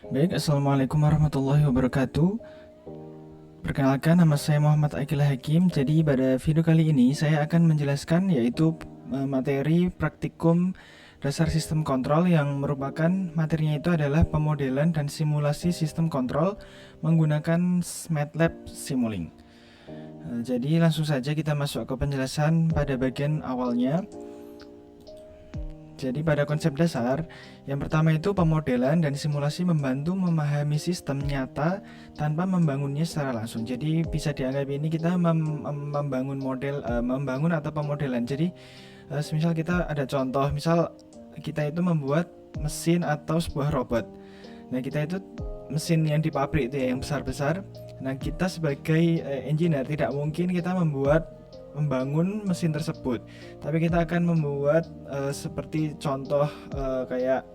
Baik, Assalamualaikum warahmatullahi wabarakatuh. Perkenalkan, nama saya Muhammad Akil Hakim. Jadi pada video kali ini saya akan menjelaskan yaitu materi praktikum dasar sistem kontrol yang merupakan materinya itu adalah pemodelan dan simulasi sistem kontrol menggunakan MATLAB Simulink. Jadi langsung saja kita masuk ke penjelasan pada bagian awalnya. Jadi pada konsep dasar, yang pertama itu pemodelan dan simulasi membantu memahami sistem nyata tanpa membangunnya secara langsung. Jadi bisa dianggap ini kita membangun model, membangun atau pemodelan. Jadi semisal kita ada contoh, misal kita itu membuat mesin atau sebuah robot. Nah kita itu mesin yang di pabrik itu ya, yang besar-besar. Nah kita sebagai engineer tidak mungkin kita membangun mesin tersebut, tapi kita akan membuat seperti contoh kayak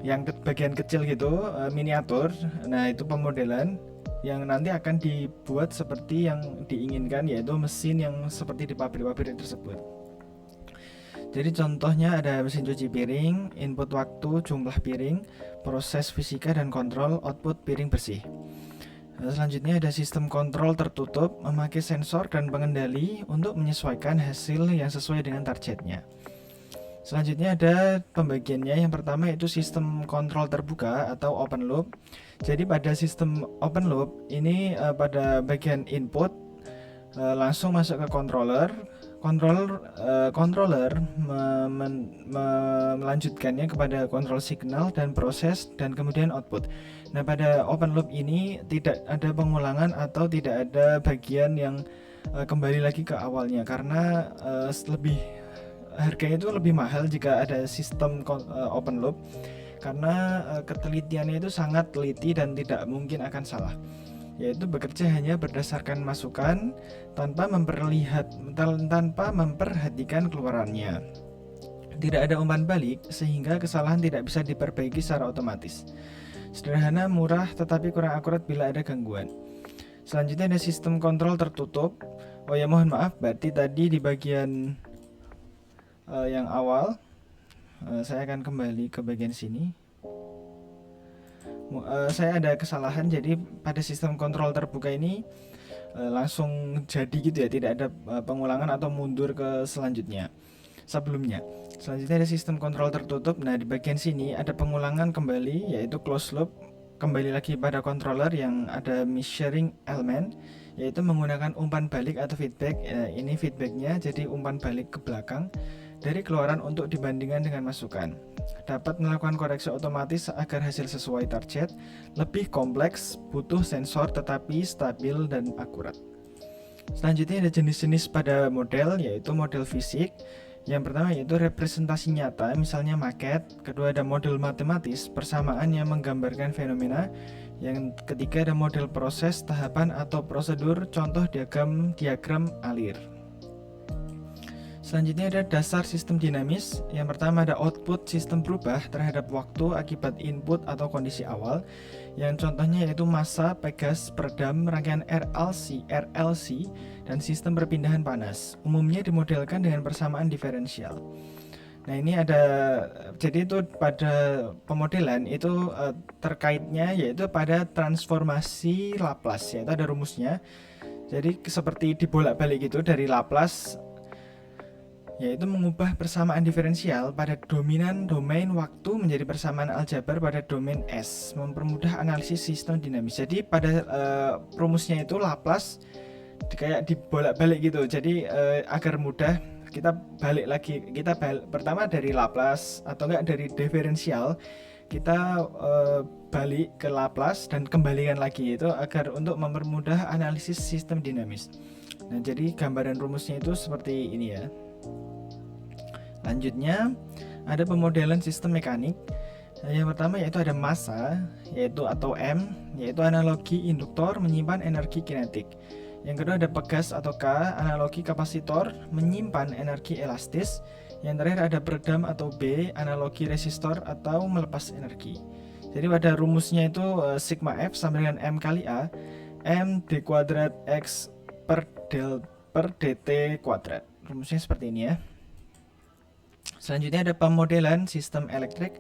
yang bagian kecil gitu, miniatur. Nah itu pemodelan yang nanti akan dibuat seperti yang diinginkan, yaitu mesin yang seperti di pabrik-pabrik tersebut. Jadi contohnya ada mesin cuci piring, input waktu, jumlah piring, proses fisika dan kontrol output piring bersih. Selanjutnya ada sistem kontrol tertutup, memakai sensor dan pengendali untuk menyesuaikan hasil yang sesuai dengan targetnya. Selanjutnya ada pembagiannya. Yang pertama itu sistem kontrol terbuka atau open loop. Jadi pada sistem open loop ini pada bagian input langsung masuk ke controller. Controller melanjutkannya kepada kontrol signal dan proses dan kemudian output. Nah pada open loop ini tidak ada pengulangan atau tidak ada bagian yang kembali lagi ke awalnya, karena harganya itu lebih mahal jika ada sistem open loop, karena ketelitiannya itu sangat teliti dan tidak mungkin akan salah, yaitu bekerja hanya berdasarkan masukan tanpa memperhatikan keluarannya. Tidak ada umpan balik sehingga kesalahan tidak bisa diperbaiki secara otomatis. Sederhana, murah, tetapi kurang akurat bila ada gangguan. Selanjutnya ada sistem kontrol tertutup. Oh ya, mohon maaf, berarti tadi di bagian yang awal saya akan kembali ke bagian sini. Saya ada kesalahan, jadi pada sistem kontrol terbuka ini langsung jadi gitu ya, tidak ada pengulangan atau mundur ke sebelumnya. Selanjutnya ada sistem kontrol tertutup. Nah di bagian sini ada pengulangan kembali, yaitu close loop, kembali lagi pada controller yang ada measuring element, yaitu menggunakan umpan balik atau feedback. Ini feedbacknya, jadi umpan balik ke belakang dari keluaran untuk dibandingkan dengan masukan. Dapat melakukan koreksi otomatis agar hasil sesuai target. Lebih kompleks, butuh sensor tetapi stabil dan akurat. Selanjutnya ada jenis-jenis pada model, yaitu model fisik. Yang pertama yaitu representasi nyata, misalnya maket. Kedua ada model matematis, persamaan yang menggambarkan fenomena. Yang ketiga ada model proses, tahapan atau prosedur, contoh diagram alir. Selanjutnya ada dasar sistem dinamis. Yang pertama ada output sistem berubah terhadap waktu akibat input atau kondisi awal. Yang contohnya yaitu massa, pegas, peredam, rangkaian RLC, dan sistem perpindahan panas. Umumnya dimodelkan dengan persamaan diferensial. Nah ini ada, jadi itu pada pemodelan itu terkaitnya yaitu pada transformasi Laplace, yaitu ada rumusnya. Jadi seperti dibolak-balik gitu dari Laplace, yaitu mengubah persamaan diferensial pada domain waktu menjadi persamaan aljabar pada domain S, mempermudah analisis sistem dinamis. Jadi pada rumusnya itu Laplace kayak dibolak-balik gitu. Jadi agar mudah kita balik lagi, pertama dari Laplace atau enggak dari diferensial, kita balik ke Laplace dan kembalikan lagi, itu agar untuk mempermudah analisis sistem dinamis. Nah jadi gambaran rumusnya itu seperti ini ya. Lanjutnya ada pemodelan sistem mekanik. Yang pertama yaitu ada massa, yaitu atau M, yaitu analogi induktor menyimpan energi kinetik. Yang kedua ada pegas atau K, analogi kapasitor menyimpan energi elastis. Yang terakhir ada peredam atau B, analogi resistor atau melepas energi. Jadi pada rumusnya itu sigma F sama dengan M kali A, M d kuadrat X per dt kuadrat. Rumusnya seperti ini ya. Selanjutnya ada pemodelan sistem elektrik.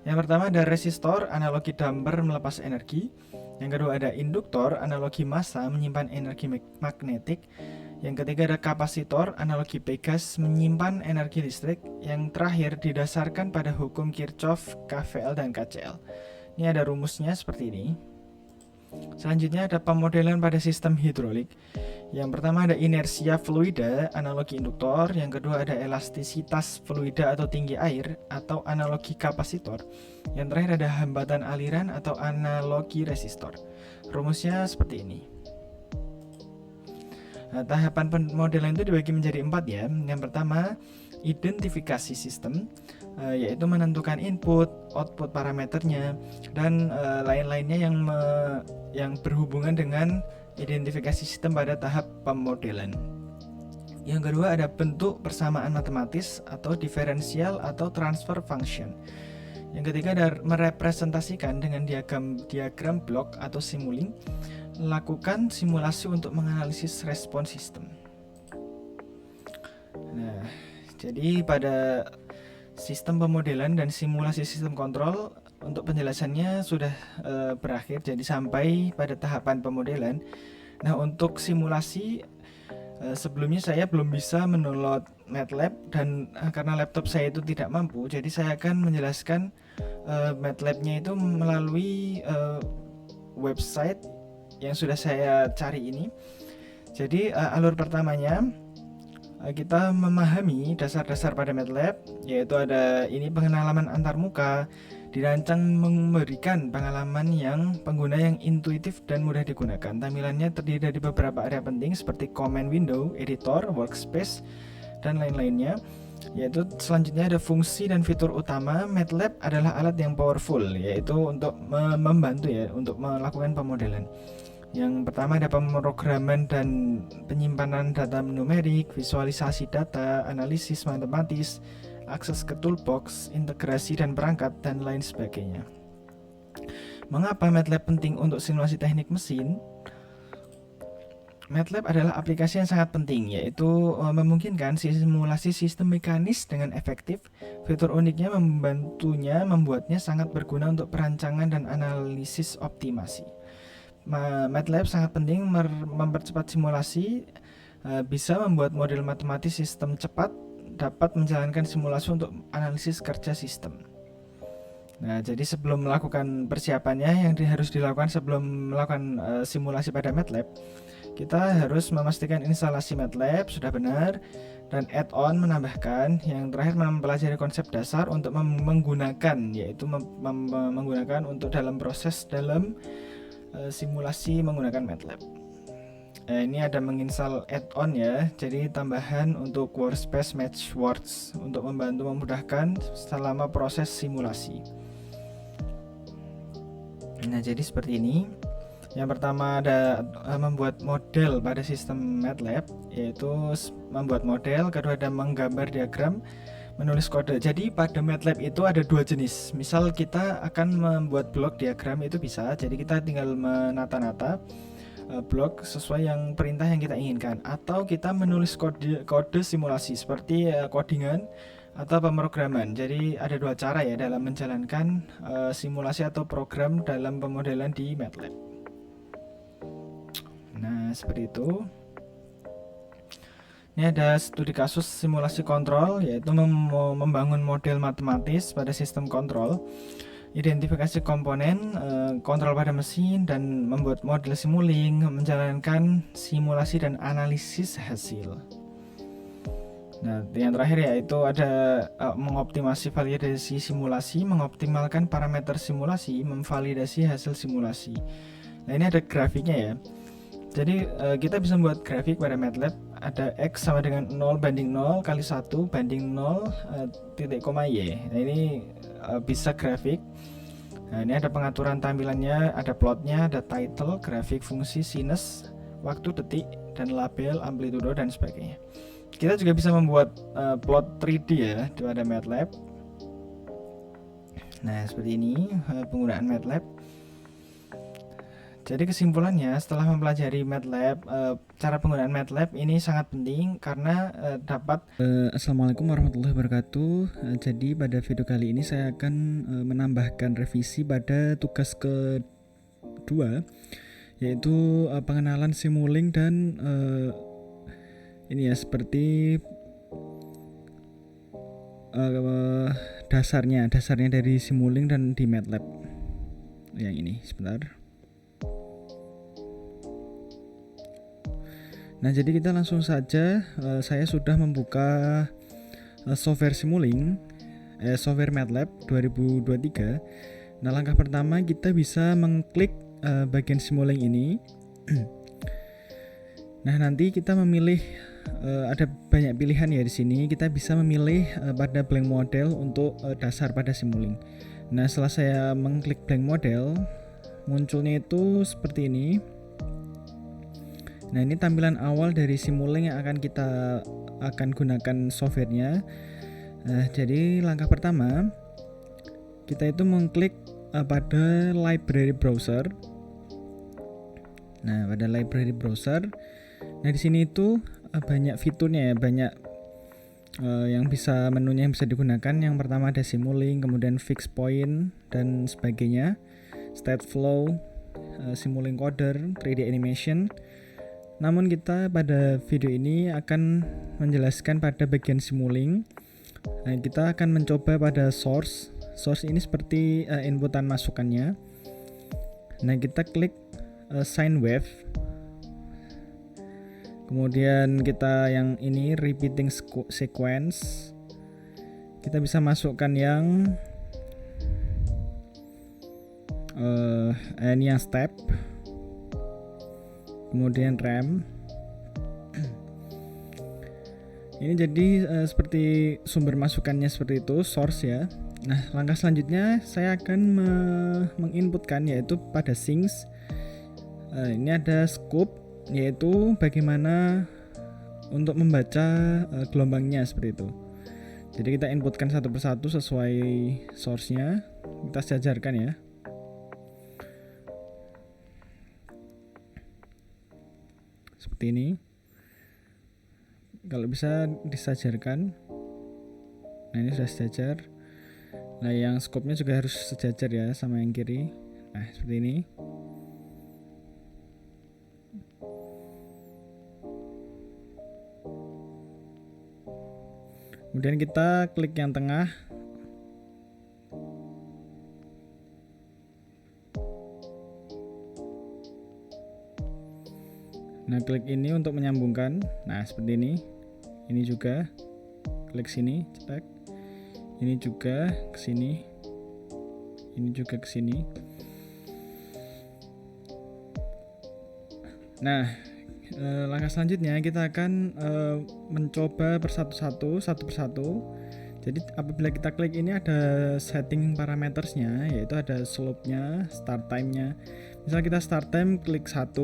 Yang pertama ada resistor, analogi damper melepas energi. Yang kedua ada induktor, analogi massa menyimpan energi magnetik. Yang ketiga ada kapasitor, analogi Pegas menyimpan energi listrik. Yang terakhir didasarkan pada hukum Kirchhoff, KVL dan KCL. Ini ada rumusnya seperti ini. Selanjutnya ada pemodelan pada sistem hidrolik. Yang pertama ada inersia fluida, analogi induktor. Yang kedua ada elastisitas fluida atau tinggi air, atau analogi kapasitor. Yang terakhir ada hambatan aliran atau analogi resistor. Rumusnya seperti ini. Nah, tahapan pemodelan itu dibagi menjadi 4 ya. Yang pertama, identifikasi sistem, yaitu menentukan input, output parameternya, dan lain-lainnya yang berhubungan dengan identifikasi sistem pada tahap pemodelan. Yang kedua ada bentuk persamaan matematis atau diferensial atau transfer function. Yang ketiga ada merepresentasikan dengan diagram blok atau simuling. Lakukan simulasi untuk menganalisis respon sistem. Nah, jadi pada sistem pemodelan dan simulasi sistem kontrol untuk penjelasannya sudah berakhir, jadi sampai pada tahapan pemodelan. Nah, untuk simulasi sebelumnya saya belum bisa mendownload MATLAB dan karena laptop saya itu tidak mampu, jadi saya akan menjelaskan MATLAB-nya itu melalui website yang sudah saya cari ini. Jadi alur pertamanya kita memahami dasar-dasar pada MATLAB, yaitu ada ini pengenalan antarmuka, dirancang memberikan pengalaman yang pengguna yang intuitif dan mudah digunakan. Tampilannya terdiri dari beberapa area penting seperti command window, editor, workspace, dan lain-lainnya. Yaitu selanjutnya ada fungsi dan fitur utama. MATLAB adalah alat yang powerful, yaitu untuk membantu ya untuk melakukan pemodelan. Yang pertama ada pemrograman dan penyimpanan data numerik, visualisasi data, analisis matematis, akses ke toolbox, integrasi dan perangkat, dan lain sebagainya. Mengapa MATLAB penting untuk simulasi teknik mesin? MATLAB adalah aplikasi yang sangat penting, yaitu memungkinkan simulasi sistem mekanis dengan efektif. Fitur uniknya membuatnya sangat berguna untuk perancangan dan analisis optimasi. MATLAB sangat penting mempercepat simulasi, bisa membuat model matematis sistem cepat, dapat menjalankan simulasi untuk analisis kerja sistem. Nah, jadi sebelum melakukan persiapannya yang harus dilakukan sebelum melakukan simulasi pada MATLAB, kita harus memastikan instalasi MATLAB sudah benar, dan add-on menambahkan. Yang terakhir mempelajari konsep dasar untuk menggunakan, yaitu menggunakan untuk dalam proses simulasi menggunakan MATLAB. Ini ada menginstal add-on ya, jadi tambahan untuk workspace MatchWorks untuk membantu memudahkan selama proses simulasi. Nah, jadi seperti ini. Yang pertama ada membuat model pada sistem MATLAB, yaitu membuat model. Kedua ada menggambar diagram, menulis kode. Jadi pada MATLAB itu ada dua jenis. Misal kita akan membuat blok diagram itu bisa. Jadi kita tinggal menata-nata blok sesuai yang perintah yang kita inginkan, atau kita menulis kode simulasi seperti codingan atau pemrograman. Jadi ada dua cara ya dalam menjalankan simulasi atau program dalam pemodelan di MATLAB. Nah, seperti itu. Ini ada studi kasus simulasi kontrol, yaitu membangun model matematis pada sistem kontrol, identifikasi komponen, kontrol pada mesin, dan membuat model simuling, menjalankan simulasi dan analisis hasil. Nah, yang terakhir yaitu ada mengoptimasi validasi simulasi, mengoptimalkan parameter simulasi, memvalidasi hasil simulasi. Nah, ini ada grafiknya ya. Jadi kita bisa membuat grafik pada MATLAB. Ada X sama dengan 0 banding 0 kali 1 banding 0 titik koma Y. Nah, ini bisa grafik. Nah, ini ada pengaturan tampilannya, ada plotnya, ada title, grafik fungsi sinus, waktu detik, dan label, amplitudo, dan sebagainya. Kita juga bisa membuat plot 3D ya pada MATLAB. Nah, seperti ini penggunaan MATLAB. Jadi kesimpulannya setelah mempelajari MATLAB, cara penggunaan MATLAB ini sangat penting karena dapat Assalamualaikum warahmatullahi wabarakatuh. Jadi pada video kali ini saya akan menambahkan revisi pada tugas kedua, yaitu pengenalan Simulink dan ini ya seperti dasarnya dari Simulink dan di MATLAB. Yang ini sebentar. Nah, jadi kita langsung saja, saya sudah membuka software Simulink, software MATLAB 2023. Nah, langkah pertama kita bisa mengklik bagian Simulink ini. Nah, nanti kita memilih, ada banyak pilihan ya di sini. Kita bisa memilih pada blank model untuk dasar pada Simulink. Nah, setelah saya mengklik blank model, munculnya itu seperti ini. Nah, ini tampilan awal dari Simulink yang kita akan gunakan softwarenya. Jadi langkah pertama kita itu mengklik pada library browser. Nah, pada library browser, nah di sini itu banyak fiturnya ya, banyak yang bisa menunya yang bisa digunakan. Yang pertama ada Simulink, kemudian fixed point dan sebagainya, state flow, Simulink coder, 3D animation. Namun kita pada video ini akan menjelaskan pada bagian Simulink. Nah, kita akan mencoba pada source. Source ini seperti inputan masukannya. Nah, kita klik sine wave. Kemudian kita yang ini repeating sequence. Kita bisa masukkan yang ini yang step. Kemudian RAM. Ini jadi seperti sumber masukannya seperti itu, source ya. Nah, langkah selanjutnya saya akan menginputkan yaitu pada sinks. Ini ada scope, yaitu bagaimana untuk membaca gelombangnya seperti itu. Jadi kita inputkan satu persatu sesuai source-nya. Kita sejajarkan ya. Seperti ini. Kalau bisa disejajarkan. Nah, ini sudah sejajar. Nah, yang scope-nya juga harus sejajar ya sama yang kiri. Nah, seperti ini. Kemudian kita klik yang tengah. Nah, klik ini untuk menyambungkan. Nah, seperti ini. Ini juga klik sini, cetak. Ini juga ke sini. Ini juga ke sini. Nah, langkah selanjutnya kita akan mencoba satu persatu. Jadi apabila kita klik ini ada setting parametersnya, yaitu ada slope-nya, start time-nya. Misal kita start time klik 1,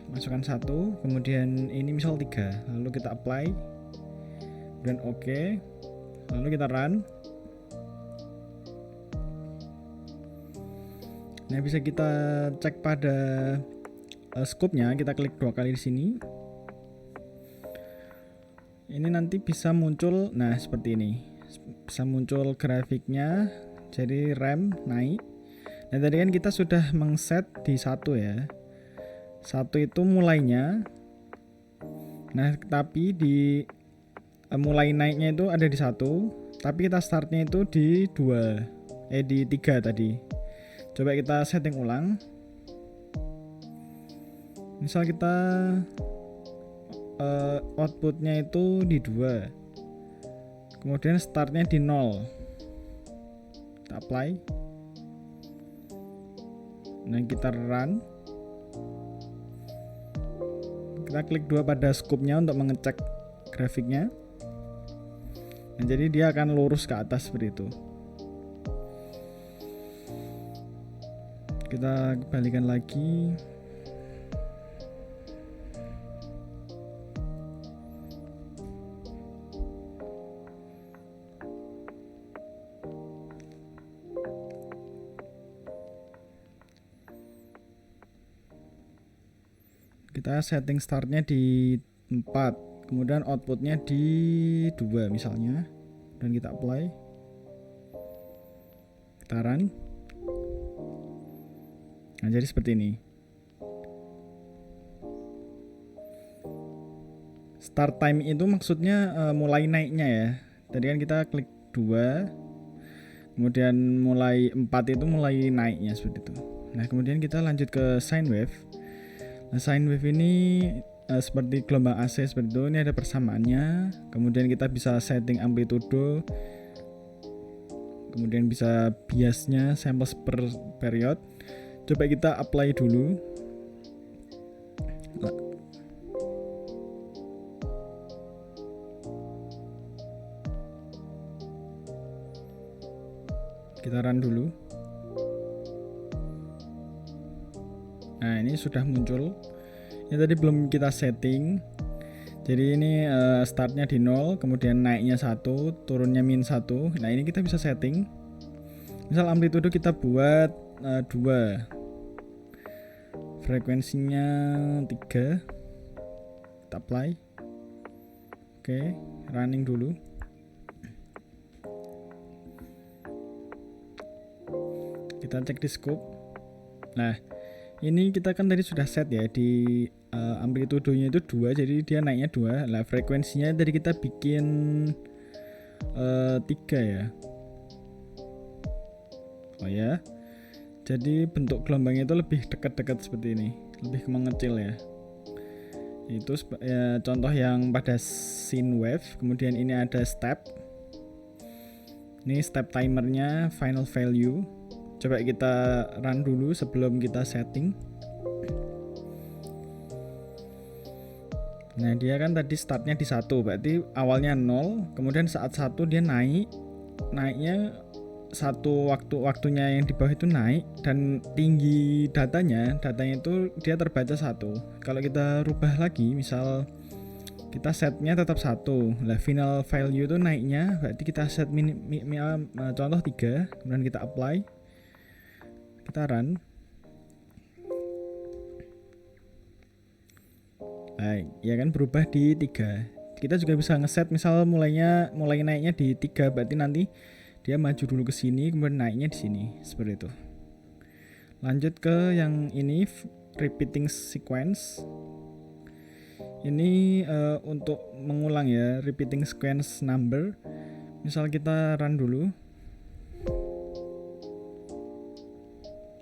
masukkan 1, kemudian ini misal 3, lalu kita apply dan OK, lalu kita run. Nah, bisa kita cek pada scope-nya, kita klik 2 kali di sini. Ini nanti bisa muncul, nah seperti ini, bisa muncul grafiknya. Jadi RAM naik. Nah, tadi kan kita sudah mengset di 1 ya. 1 itu mulainya. Nah, tapi di mulai naiknya itu ada di 1, tapi kita startnya itu di 2, di 3 tadi. Coba kita setting ulang. Misal kita outputnya itu di 2, kemudian startnya di 0, kita apply. Nah, kita run. Kita klik 2 pada scope-nya untuk mengecek grafiknya. Nah, jadi dia akan lurus ke atas seperti itu. Kita kembalikan lagi. Kita setting startnya di 4, kemudian outputnya di 2 misalnya, dan kita apply, kita run. Nah, jadi seperti ini. Start time itu maksudnya mulai naiknya ya. Tadi kan kita klik 2, kemudian mulai 4 itu mulai naiknya seperti itu. Nah, kemudian kita lanjut ke sine wave. Nah, sine wave ini seperti gelombang AC seperti itu. Ini ada persamaannya. Kemudian kita bisa setting amplitude, kemudian bisa biasnya, samples per period. Coba kita apply dulu. Kita run dulu. Nah, ini sudah muncul. Ini tadi belum kita setting. Jadi ini startnya di 0, kemudian naiknya 1, turunnya min 1. Nah, ini kita bisa setting. Misal amplitude kita buat 2. Frekuensinya 3. Kita apply. Oke, running dulu. Kita cek di scope. Nah, ini kita kan tadi sudah set ya di amplitudenya itu 2, jadi dia naiknya 2. Nah, frekuensinya tadi kita bikin 3 ya. Oh ya. Jadi bentuk gelombangnya itu lebih dekat-dekat seperti ini, lebih mengecil ya. Itu ya, contoh yang pada sine wave. Kemudian ini ada step. Ini step timernya final value. Coba kita run dulu sebelum kita setting. Nah, dia kan tadi startnya di 1, berarti awalnya 0, kemudian saat 1 dia naiknya satu waktunya yang di bawah itu naik, dan tinggi datanya itu dia terbaca 1. Kalau kita rubah lagi, misal kita setnya tetap 1, lah final value itu naiknya berarti kita set contoh 3, kemudian kita apply, kita run. Nah, ya kan berubah di 3. Kita juga bisa ngeset misal mulai naiknya di 3, berarti nanti dia maju dulu ke sini, kemudian naiknya di sini, seperti itu. Lanjut ke yang ini, repeating sequence. Ini untuk mengulang ya, repeating sequence number. Misal kita run dulu.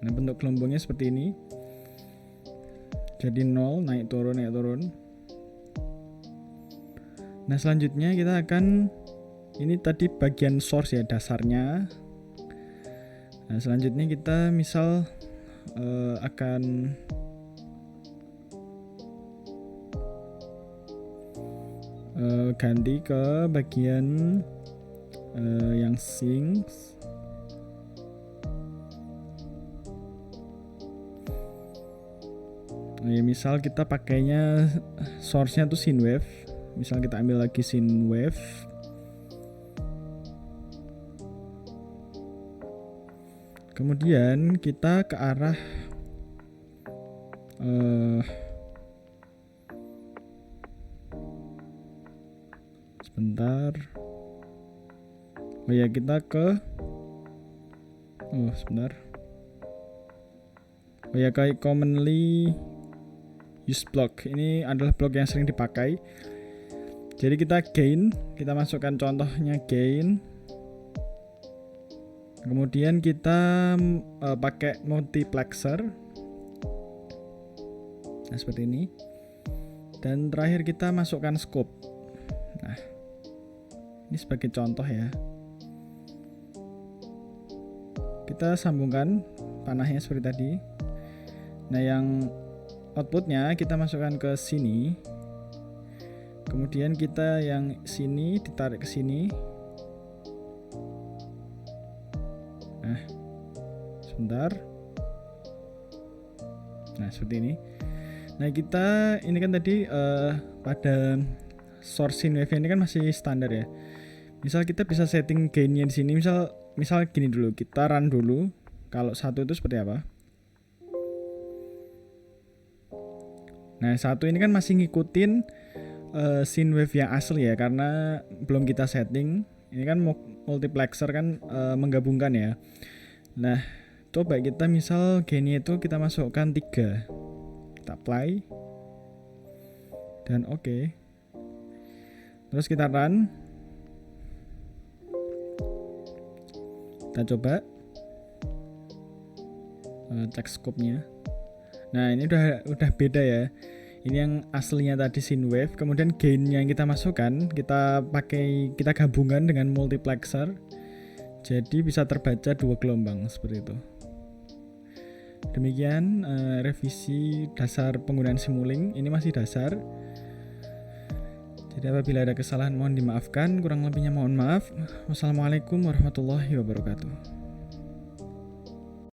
Nah, bentuk gelombangnya seperti ini. Jadi 0, naik turun. Nah, selanjutnya kita akan, ini tadi bagian source ya, dasarnya. Nah, selanjutnya kita misal akan ganti ke bagian yang sinks. Nah, ya, misal kita pakainya source-nya tuh sine wave. Misal kita ambil lagi sine wave. Kemudian kita ke arah sebentar. Oh ya, kita ke sebentar. Oh ya, kayak commonly use block. Ini adalah blok yang sering dipakai. Jadi kita gain, kita masukkan contohnya gain. Kemudian kita pakai multiplexer. Nah, seperti ini. Dan terakhir kita masukkan scope. Nah, ini sebagai contoh ya. Kita sambungkan panahnya seperti tadi. Nah, yang outputnya kita masukkan ke sini. Kemudian kita yang sini ditarik ke sini. Nah, sebentar. Nah, seperti ini. Nah, kita ini kan tadi pada source sine wave ini kan masih standar ya. Misal kita bisa setting gainnya di sini. Misal gini dulu, kita run dulu. Kalau 1 itu seperti apa? Nah, satu ini kan masih ngikutin scene wave yang asli ya, karena belum kita setting. Ini kan multiplexer kan menggabungkan ya. Nah, coba kita misal gainnya itu kita masukkan 3. Kita play dan oke. Terus kita run. Kita coba cek scope-nya. Nah, ini udah beda ya. Ini yang aslinya tadi synthwave, kemudian gain yang kita masukkan, kita gabungkan dengan multiplexer. Jadi bisa terbaca 2 gelombang seperti itu. Demikian revisi dasar penggunaan Simulink. Ini masih dasar. Jadi apabila ada kesalahan mohon dimaafkan, kurang lebihnya mohon maaf. Wassalamualaikum warahmatullahi wabarakatuh.